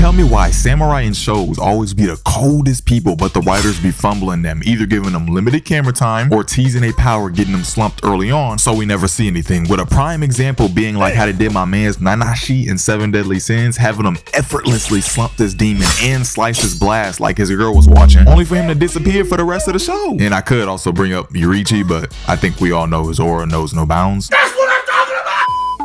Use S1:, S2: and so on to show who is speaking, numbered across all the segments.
S1: tell me why samurai in shows always be the coldest people, but the writers be fumbling them, either giving them limited camera time or teasing a power getting them slumped early on so we never see anything, with a prime example being like how they did my man's Nanashi in 7 Deadly Sins, having him effortlessly slump this demon and slice his blast like his girl was watching, only for him to disappear for the rest of the show. And I could also bring up Yurichi, but I think we all know his aura knows no bounds. That's what I'm talking about!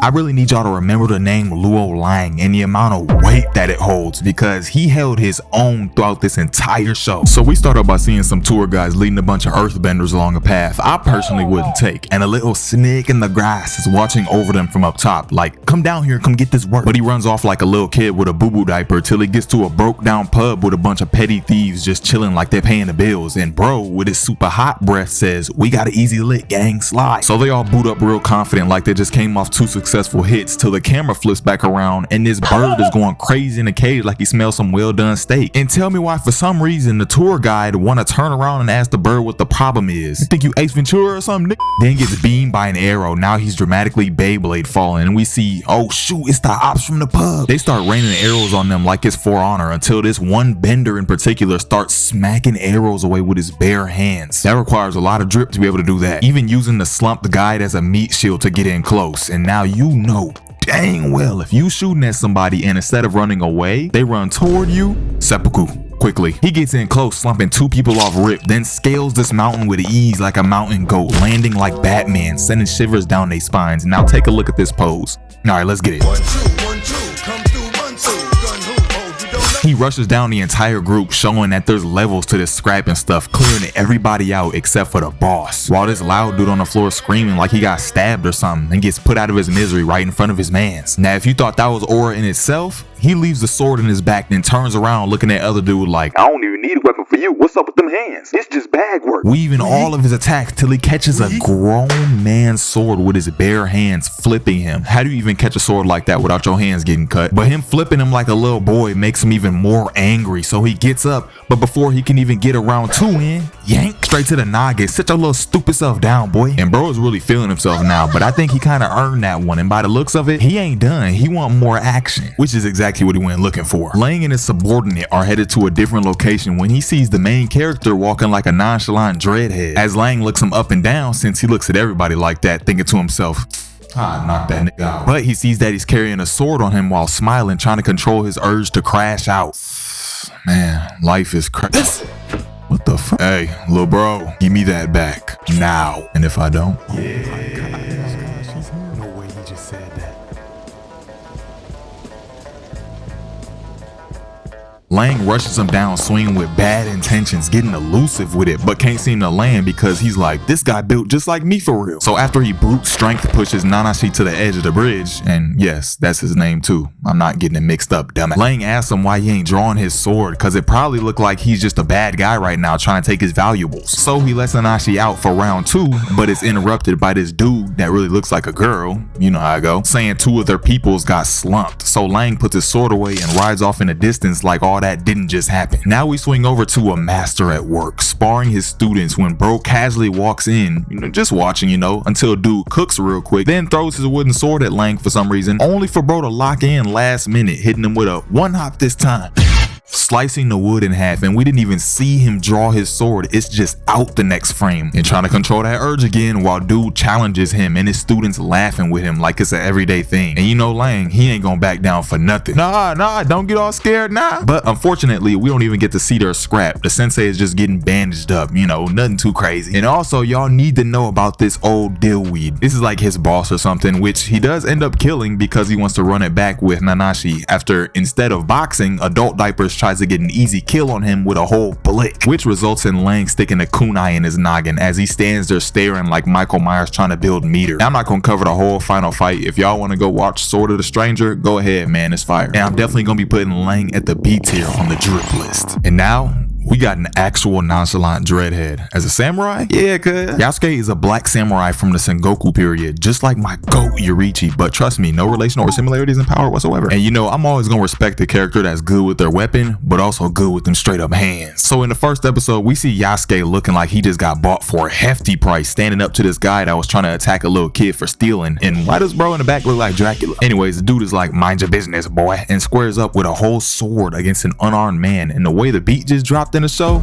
S1: I really need y'all to remember the name Luo Lang and the amount of weight that it holds, because he held his own throughout this entire show. So we start out by seeing some tour guides leading a bunch of earthbenders along a path I personally wouldn't take, and a little snake in the grass is watching over them from up top like, come down here, come get this work. But he runs off like a little kid with a boo-boo diaper till he gets to a broke down pub with a bunch of petty thieves just chilling like they're paying the bills, and bro with his super hot breath says, we got an easy lick, gang, slide. So they all boot up real confident like they just came off 2 successful hits, till the camera flips back around and this bird is going crazy in the cage like he smells some well done steak. And tell me why for some reason the tour guide want to turn around and ask the bird what the problem is. You think you Ace Ventura or something? Then gets beamed by an arrow. Now he's dramatically Beyblade falling, and we see, oh shoot, it's the ops from the pub. They start raining arrows on them like it's for honor, until this one bender in particular starts smacking arrows away with his bare hands. That requires a lot of drip to be able to do that, even using the slumped guide as a meat shield to get in close. And now you know dang well if you shooting at somebody and instead of running away they run toward you, seppuku. Quickly, he gets in close, slumping 2 people off rip, then scales this mountain with ease like a mountain goat, landing like Batman, sending shivers down their spines. Now take a look at this pose. Alright, let's get it. 1, 2, 1, 2, come through, 1, 2, gun who, oh, you don't know. He rushes down the entire group, showing that there's levels to this scrapping stuff, clearing everybody out except for the boss, while this loud dude on the floor screaming like he got stabbed or something and gets put out of his misery right in front of his mans. Now if you thought that was aura in itself, he leaves the sword in his back, then turns around looking at other dude like, I don't even need a weapon for you. What's up with them hands? It's just bag work. Weaving all of his attacks till he catches a grown man's sword with his bare hands, flipping him. How do you even catch a sword like that without your hands getting cut? But him flipping him like a little boy makes him even more angry, so he gets up, but before he can even get a round 2 in, yank straight to the noggin. Sit your little stupid self down, boy. And bro is really feeling himself now, but I think he kind of earned that one, and by the looks of it, he ain't done. He want more action, which is exactly what he went looking for. Lang and his subordinate are headed to a different location when he sees the main character walking like a nonchalant dreadhead, as Lang looks him up and down, since he looks at everybody like that, thinking to himself, knock that nigga out. But he sees that he's carrying a sword on him while smiling, trying to control his urge to crash out. Man, life is crazy. What the fuck? Hey, little bro, give me that back now. And if I don't, no way he just said that. Lang rushes him down swinging with bad intentions, getting elusive with it, but can't seem to land because he's like, this guy built just like me for real. So after he brute strength pushes Nanashi to the edge of the bridge, and yes, that's his name too, I'm not getting it mixed up, dumbass. Lang asks him why he ain't drawing his sword, cause it probably looked like he's just a bad guy right now trying to take his valuables. So he lets Nanashi out for round 2, but it's interrupted by this dude that really looks like a girl, you know how I go, saying 2 of their peoples got slumped. So Lang puts his sword away and rides off in the distance like all that didn't just happen. Now we swing over to a master at work, sparring his students when bro casually walks in, just watching, until dude cooks real quick, then throws his wooden sword at Lang for some reason, only for bro to lock in last minute, hitting him with a 1-hop this time, slicing the wood in half, and we didn't even see him draw his sword. It's just out the next frame, and trying to control that urge again while dude challenges him and his students laughing with him like it's an everyday thing. And Lang, he ain't gonna back down for nothing. Nah, don't get all scared now. But unfortunately, we don't even get to see their scrap. The sensei is just getting bandaged up, nothing too crazy. And also, y'all need to know about this old dillweed. This is like his boss or something, which he does end up killing because he wants to run it back with Nanashi after, instead of boxing, adult diapers tries to get an easy kill on him with a whole blick, which results in Lang sticking a kunai in his noggin as he stands there staring like Michael Myers trying to build meter. Now, I'm not gonna cover the whole final fight. If y'all want to go watch Sword of the Stranger, go ahead, man, it's fire. And I'm definitely gonna be putting Lang at the B tier on the drip list. And now we got an actual nonchalant dreadhead. As a samurai? Yeah, cuz. Yasuke is a black samurai from the Sengoku period, just like my GOAT Yoriichi, but trust me, no relation or similarities in power whatsoever. And you know, I'm always gonna respect the character that's good with their weapon, but also good with them straight up hands. So in the first episode, we see Yasuke looking like he just got bought for a hefty price, standing up to this guy that was trying to attack a little kid for stealing. And why does bro in the back look like Dracula? Anyways, the dude is like, mind your business, boy, and squares up with a whole sword against an unarmed man. And the way the beat just dropped in the show,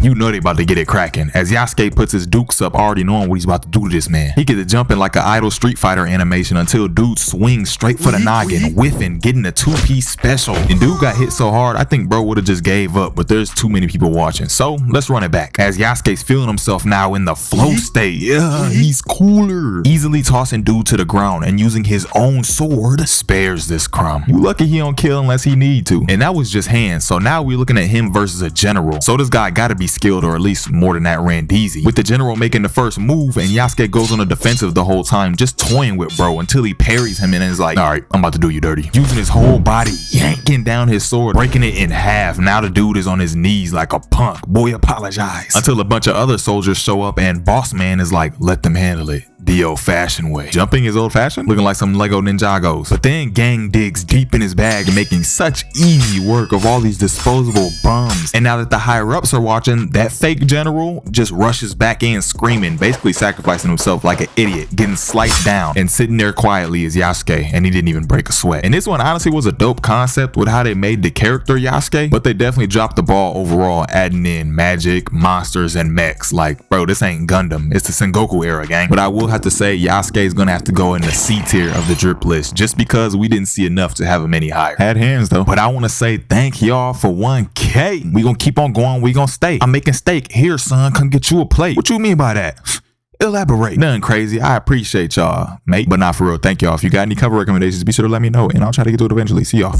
S1: you know they about to get it cracking. As Yasuke puts his dukes up, already knowing what he's about to do to this man. He gets to jumping like an idle Street Fighter animation until dude swings straight for the noggin, whiffing, getting a two-piece special. And dude got hit so hard, I think bro would have just gave up, but there's too many people watching. So let's run it back. As Yasuke's feeling himself now in the flow state. Yeah, he's cooler. Easily tossing dude to the ground and using his own sword spares this crumb. You lucky he don't kill unless he need to. And that was just hands. So now we're looking at him versus a general. So this guy gotta be skilled, or at least more than that Randeezy. With the general making the first move, and Yasuke goes on the defensive the whole time, just toying with bro until he parries him and is like, all right, I'm about to do you dirty. Using his whole body, yanking down his sword, breaking it in half. Now the dude is on his knees like a punk. Boy, apologize. Until a bunch of other soldiers show up and boss man is like, let them handle it the old-fashioned way. Jumping is old-fashioned, looking like some Lego Ninjagos. But then Gang digs deep in his bag, making such easy work of all these disposable bums. And now that the higher-ups are watching, that fake general just rushes back in screaming, basically sacrificing himself like an idiot, getting sliced down, and sitting there quietly as Yasuke, and he didn't even break a sweat. And this one honestly was a dope concept with how they made the character Yasuke, but they definitely dropped the ball overall, adding in magic, monsters, and mechs. Like, bro, this ain't Gundam, it's the Sengoku era, gang. But I will have to say Yasuke is gonna have to go in the C tier of the drip list, just because we didn't see enough to have him any higher. Had hands though. But I want to say thank y'all for 1K. We gonna keep on going, we gonna stay. I'm making steak. Here, son, come get you a plate. What you mean by that? Elaborate. Nothing crazy. I appreciate y'all, mate, but not for real. Thank y'all. If you got any cover recommendations, be sure to let me know and I'll try to get to it eventually. See y'all.